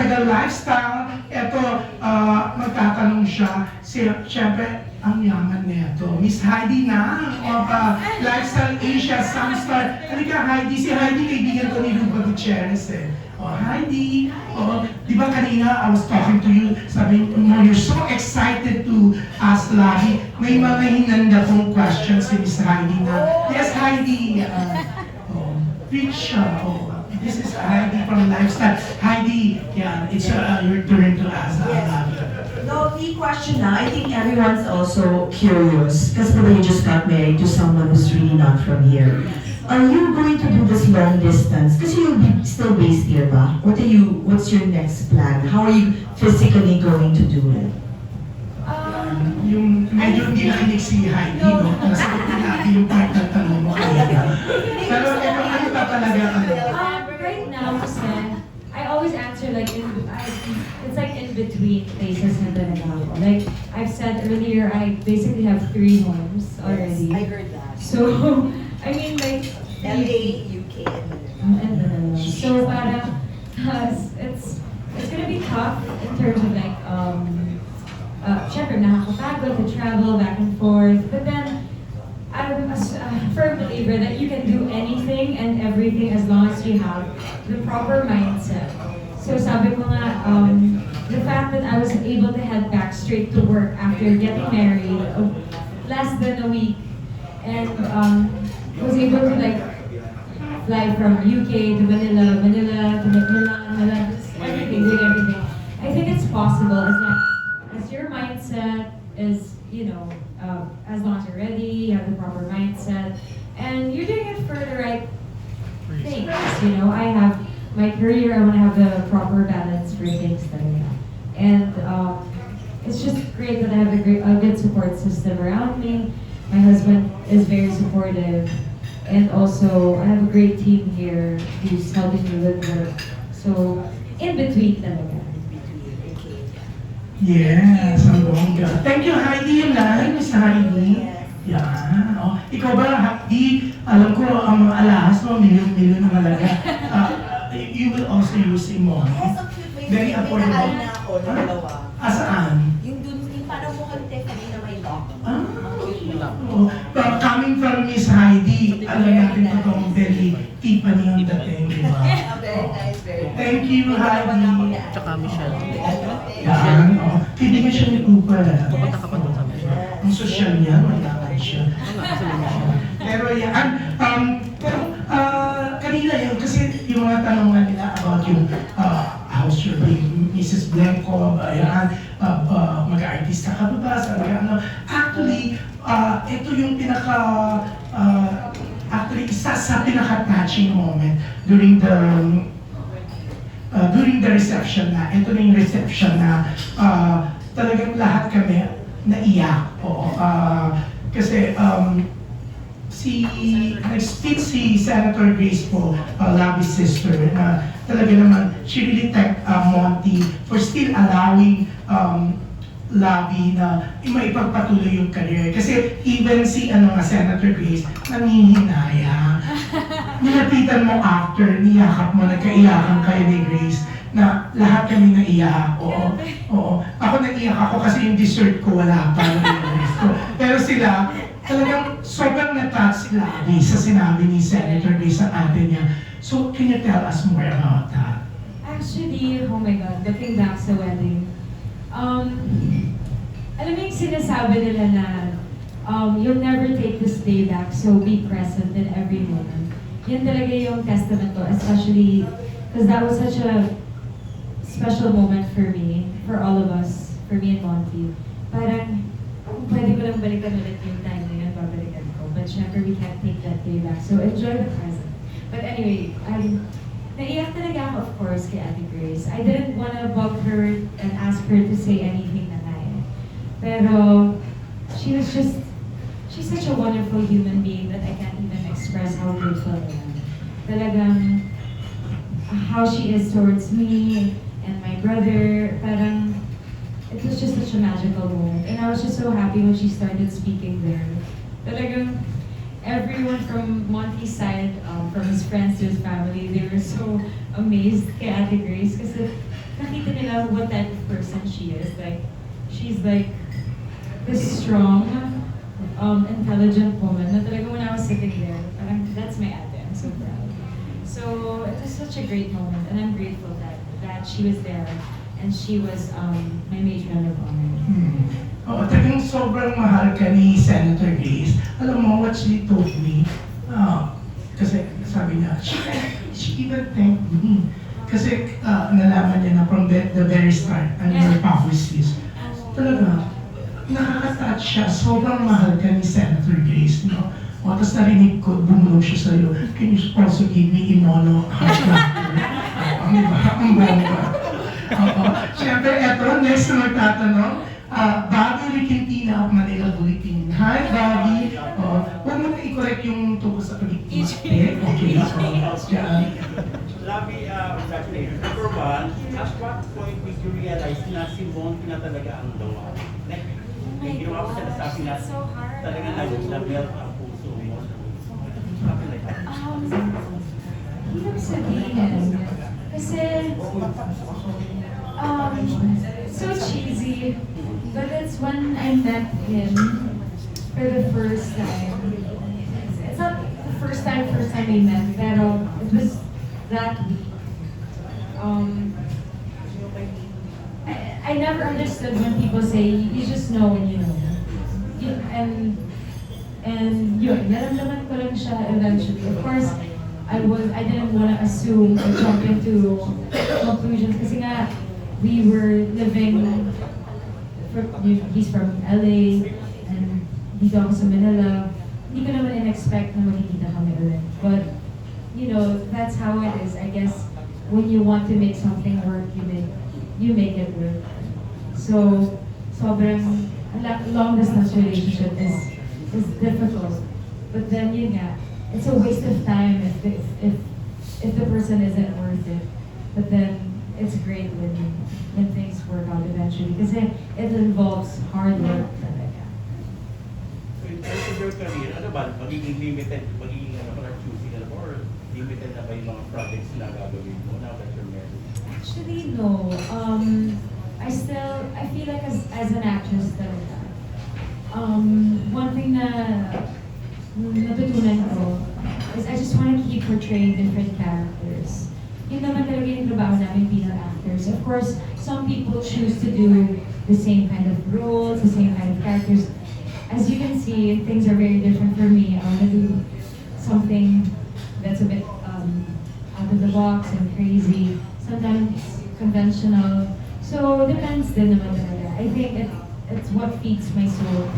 taga-lifestyle. Ito, magtatanong siya. Siyempre, ang yaman nito. Miss Heidi na, of Lifestyle Asia, Samstar. Halika, Heidi. Si Heidi, kaibigan ko ni Ruba Gutierrez eh. Oh, Heidi. Oh, di ba kanina, I was talking to you, sabi mo, you're so excited to ask Lovi. May mga hinanda kong questions si Miss Heidi na, yes, Heidi. Rich, this is Heidi from Lifestyle. Heidi, yeah, it's your turn to ask Lovi. Lovi, question na. I think everyone's also curious because you just got married to someone who's really not from here. Are you going to do this long distance? Because you'll be still based here, ba? What's your next plan? How are you physically going to do it? Yung medyo hindi nakinig si Heidi, no? Nasagot na natin yung part ng tanong mo kanina. Pero ano pa talaga right now, kasi I always answer like it's like in between places na talaga ako. Like I've said earlier, I basically have 3 homes already. Yes, I heard that. So, I mean like LA, UK, and Manila. So parang it's gonna be tough in terms of like syempre nakakapagod to travel back and forth, but then I'm a firm believer that you can do anything and everything as long as you have the proper mindset. So sabi ko nga, the fact that I was able to head back straight to work after getting married less than a week, and was able to like fly from UK to Manila, Manila to Milan, everything, doing everything. I think it's possible as long as your mindset is, as long as you're ready, you have the proper mindset, and you're doing it for the right things. I have my career, I want to have the proper balance for things that I have. And it's just great that I have a good support system around me. My husband is very supportive. And also, I have a great team here who's helping me with work. So, in between talaga. Yes, ang bongga. Thank you, Heidi. Yun lang, Miss Heidi. Yan. Oh, ikaw ba, Heidi? Alam ko, ang mga alahas mo, milyon-milyon na malaga. You will also use mo. Yes, ang cute. Very affordable. na ako, ng dalawa. Saan? Yung dun, yung parang mukhang Tiffany na may lock. Coming from Miss Heidi, alam natin totoong very Tiffany ang dating, di ba? Very nice, very nice. Thank you, Heidi. Tsaka Michelle. Yan, kaibigan siya ni Cooper. Pupunta ka pa doon sa Michelle. Ang social niya, malaman siya. Oo nga, kasi may Michelle. Pero yan, kanina yun, kasi yung mga tanongan nila about yung how's your being Mrs. Blanco, ayan, mag-artista ka ba, sabi ka, actually, ito yung actually, isa sa pinaka-touching moment during the reception na, ito na yung reception na talagang lahat kami naiyak. Kasi nag-speak si Senator Grace Poe, Lovi's sister, na talaga naman, she really thanked Monty for still allowing Lovi na maipagpatuloy yung career. Kasi even si Senator Grace, nangihinaya. Nilapitan mo after, niyakap mo, nagkaiyakan kayo ni Grace, na lahat kami naiyak. Oo. Ako naiyak ako kasi yung dessert ko wala pa. Pero sila, talagang sobrang na-touch si Lovi sa sinabi ni Senator Grace sa ate niya. So, can you tell us more about that? Actually, oh my God, looking back sa wedding, alam mo yung sinasabi nila na you'll never take this day back, so be present in every moment. Yan talaga yung testament ko, especially because that was such a special moment for me, for all of us, for me and Monty. Parang, kung pwede ko lang balikan ulit yung time na yun, babalikan ko. But syempre, we can't take that day back, so enjoy the present. But anyway, naiyak talaga ako, of course, kay Ate Grace. I didn't want to bug her and ask her to say anything na kaya. Pero, she's such a wonderful human being that I can't even express how grateful I am. Talagang, how she is towards me and my brother, parang, it was just such a magical moment. And I was just so happy when she started speaking there. Talagang, everyone from Monty's side, from his friends to his family, they were so amazed kay Ate Grace kasi nakita nila what type of person she is. Like, she's like this strong, intelligent woman na talaga when I was sitting there, parang that's my ate. I'm so proud. So it was such a great moment, and I'm grateful that she was there and she was my matron of honor. Oo, talagang sobrang mahal ka ni Senator Grace. Alam mo, what she told me, kasi sabi niya, she even thanked me. Kasi nalaman niya na from the very start, and your policies, talaga, nakaka-touch siya. Sobrang mahal ka ni Senator Grace, no? O, tapos narinig ko, bumulong siya sa'yo, can you also give me Imono house doctor? Ang bongga. Oo. Siyempre, eto, next na magtatanong, Bobby Riquentina of Manila Bulletin. Hi, Bobby. Huwag mo na i-correct yung tungkol sa paligid. Okay, so, dyan. Lovi, congratulations. Number one, at what point did you realize na si Monty na talaga ang dawa? Like, yung ginawa ko sa nasabi na so hard. talaga na-melt ang puso mo. Something like that. Hirap sabihin. Kasi, so cheesy. But it's when I met him for the first time. It's not the first time I met, pero it was that week. I never understood when people say, you just know when you know. And yun, naramdaman ko lang siya eventually. Of course, I didn't want to assume or jump into conclusions kasi nga, we were living, he's from LA, and dito ako sa Manila. Hindi ko naman in-expect na magkikita kami ulit. But, you know, that's how it is. I guess, when you want to make something work, you make it work. So, sobrang long distance relationship is difficult. But then yun nga, it's a waste of time if the person isn't worth it. But then it's great when things work out eventually kasi it involves hard work talaga. So in terms of your career, ano ba? Magiging limited, magiging choosing or limited na ba yung mga projects na gagawin mo now that you're married? Actually, no. I feel like as an actress talaga. One thing na natutunan ko is I just want to keep portraying different characters. Yun naman talaga yung trabaho namin bilang actors. Of course, some people choose to do the same kind of roles, the same kind of characters. As you can see, things are very different for me. I want to do something that's a bit out of the box and crazy. Sometimes conventional. So, depends din naman talaga. I think it's what feeds my soul.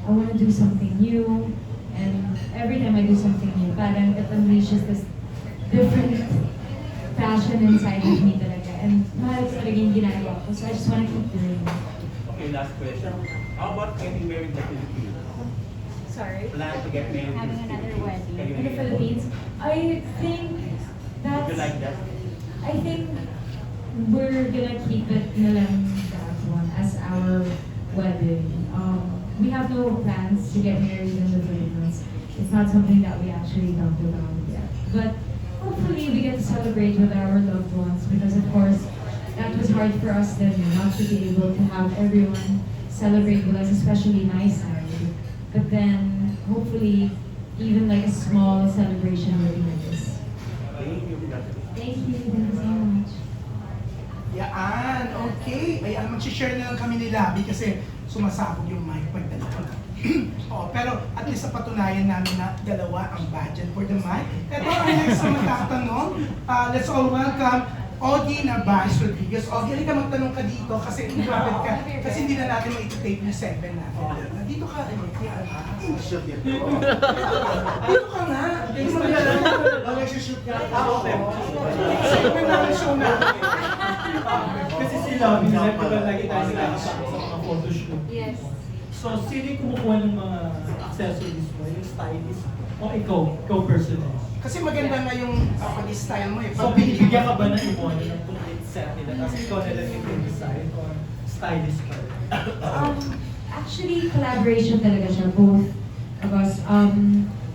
I want to do something new, and every time I do something new, parang it unleashes this different passion inside of me talaga. And mahal ko talaga yung ginagawa ko. So, I just want to keep doing it. Okay, last question. How about getting married in the Philippines? Sorry. Plan to get married Having in the another wedding. Can you In the make it? Philippines, I think Would you like that? I think we're gonna keep it na lang that one as our wedding. We have no plans to get married in the Philippines. It's not something that we actually talked about yet. But hopefully we get to celebrate with our loved ones because of course that was hard for us then not to be able to have everyone celebrate with us, especially my side. But then hopefully even like a small celebration will be nice. Thank you. Thank you so much. Yan, okay. Ayan, mag-share na lang kami ni Labi kasi sumasabog yung mic pag dalawa. Pero at least napatunayan namin na dalawa ang budget for the mic. Ito ang next na magtatanong. Let's all welcome Ogie na Vice Rodriguez. Ogie, halika magtanong ka dito kasi lumapit ka. Kasi hindi na natin maititape yung segment natin. Dito ka, shoot dito. Dito ka nga. Hindi mo nalaman. Nag-shoot ka. Segment namin show natin. Kasi sila, minsan ko lagi tayo nakakasama sa mga photoshoot. Yes. So, sino yung kumukuha ng mga accessories mo? Yung stylist? O ikaw personal? Kasi maganda nga yung pag-style mo eh. So, bibigyan ka ba ng iwan ng complete set nila? Tapos ikaw na lang yung design or stylist pa rin? Actually, collaboration talaga siya, both of us.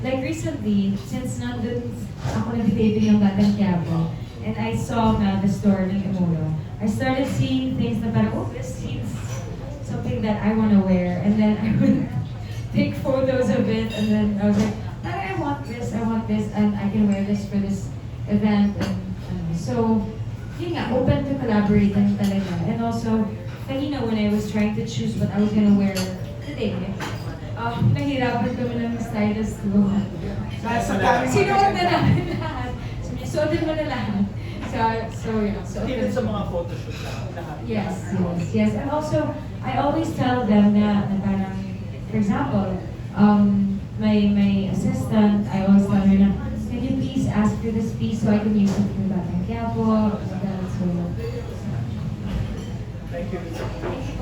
Like recently, since nandun ako nag-taping ng Batang Quiapo, and I saw na the store ng Imola, I started seeing things na parang, oh, this seems something that I want to wear. And then I would take photos of it, and then I was like, I want this, and I can wear this for this event. And so, yun nga, open to collaborating talaga. And also, kanina when I was trying to choose what I was gonna wear today, nahirapan kami ng stylist ko. Dahil sa dami mo Sinuot na kasi- namin lahat. Suotin mo na lahat. So yeah. So, Even sa mga photoshoot lahat. Yes. And also, I always tell them na parang, for example, my assistant, I always tell her na, can you please ask for this piece so I can use it for Batang Quiapo? So, Thank you.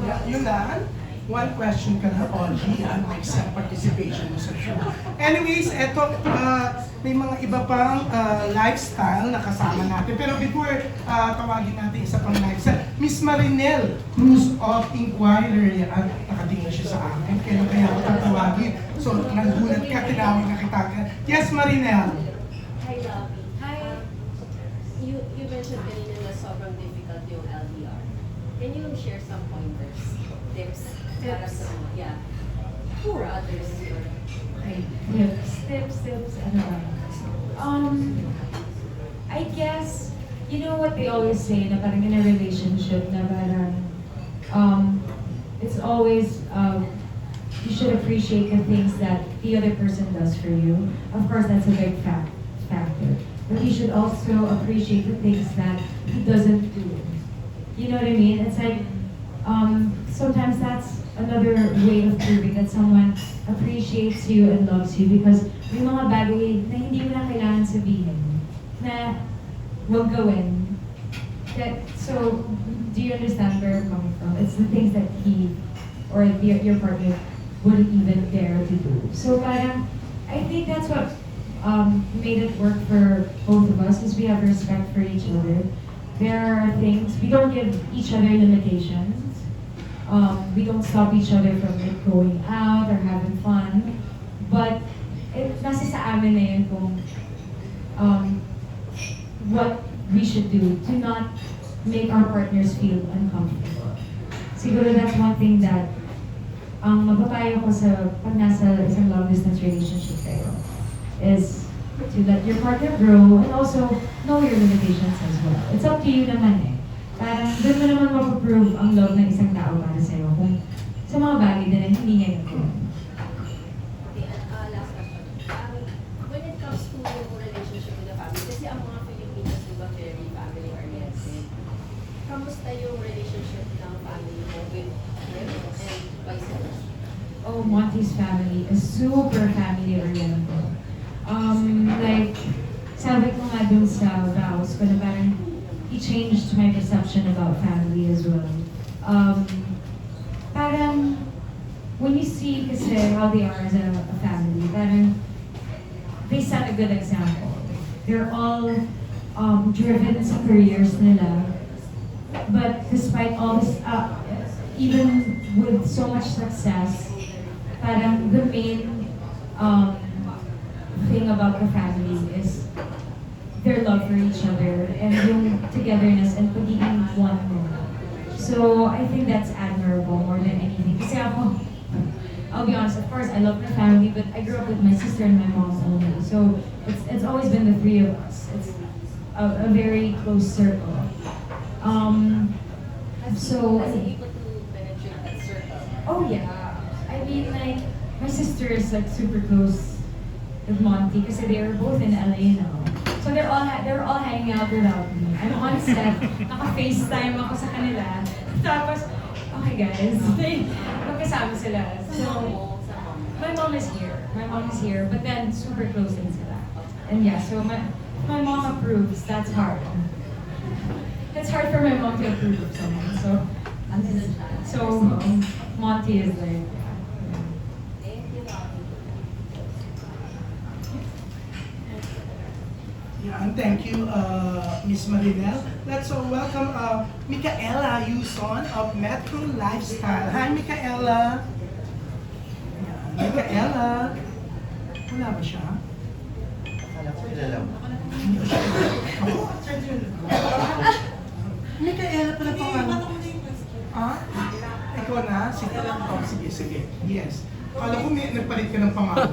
Yeah, yun lang. One question ka na, Audrey, next participation mo sa show. Anyways, eto, may mga iba pang lifestyle na kasama natin. Pero before tawagin natin isa pang lifestyle, Miss Marinel Cruz of Inquirer, yan, nakatingin siya sa akin, kaya ako tatawagin. So, nagulat ka, tinawag na kita. Yes, Marinel. Hi, Lovi. Hi. You mentioned kanina na sobrang difficult yung LDR. Can you share some pointers, tips, para sa mga, yeah, for others? okay, tips, ano ba? I guess, you know what they always say, na parang in a relationship, na parang, it's always, you should appreciate the things that the other person does for you. Of course, that's a big factor. But you should also appreciate the things that he doesn't do. You know what I mean? It's like, sometimes that's another way of proving that someone appreciates you and loves you, because may mga bagay na hindi mo na kailangan sabihin, na huwag gawin. So, do you understand where I'm coming from? It's the things that he or your partner wouldn't even dare to do. So parang, I think that's what made it work for both of us, is we have respect for each other. There are things, we don't give each other limitations. We don't stop each other from like, going out or having fun. But nasa sa amin na yun kung what we should do to not make our partners feel uncomfortable. Siguro that's one thing that ang mapapayo ko sa pag nasa isang long distance relationship kayo is to let your partner grow and also know your limitations as well. It's up to you naman eh. Parang doon mo naman mapaprove ang love ng isang tao para sa'yo kung sa mga bagay din na hindi niya nagawin. Okay, last question. When it comes to relationship with the family, kasi ang mga Filipinos, di ba, very family-oriented. Kamusta yung relationship ng family mo with him and vice versa? Oh, Monty's family is super family-oriented. Like, sabi ko nga dun sa vows ko na parang he changed my perception about family as well. Parang, when you see kasi how they are as a family, parang they set a good example. They're all driven sa careers nila. But despite all this, even with so much success, parang the main thing about the family is their love for each other and yung togetherness and pagiging one more. So I think that's admirable more than anything. Kasi ako, I'll be honest, of course I love my family, but I grew up with my sister and my mom only. So it's always been the three of us. It's a very close circle. So Was he able to penetrate that circle? oh yeah, I mean like my sister is like super close with Monty kasi they were both in LA now. So they're all hanging out without me. I'm on set, naka-FaceTime ako sa kanila. Tapos, okay guys, magkasama sila. So, my mom is here, but then super close din sila. And yeah, so my mom approves, that's hard. It's hard for my mom to approve of someone. So Monty is like, Thank you, Lovi. Yeah, and thank you, Miss Marinel. Let's welcome Micaela Yuson of Metro Lifestyle. Hi, Micaela. Yeah, Micaela. Wala ba siya? Akala ko kilala mo. Micaela Ella pala pangalan. Ha? Ikaw na? Sige lang. Oh, sige, sige. Yes. Kala ko may nagpalit ka ng pangalan.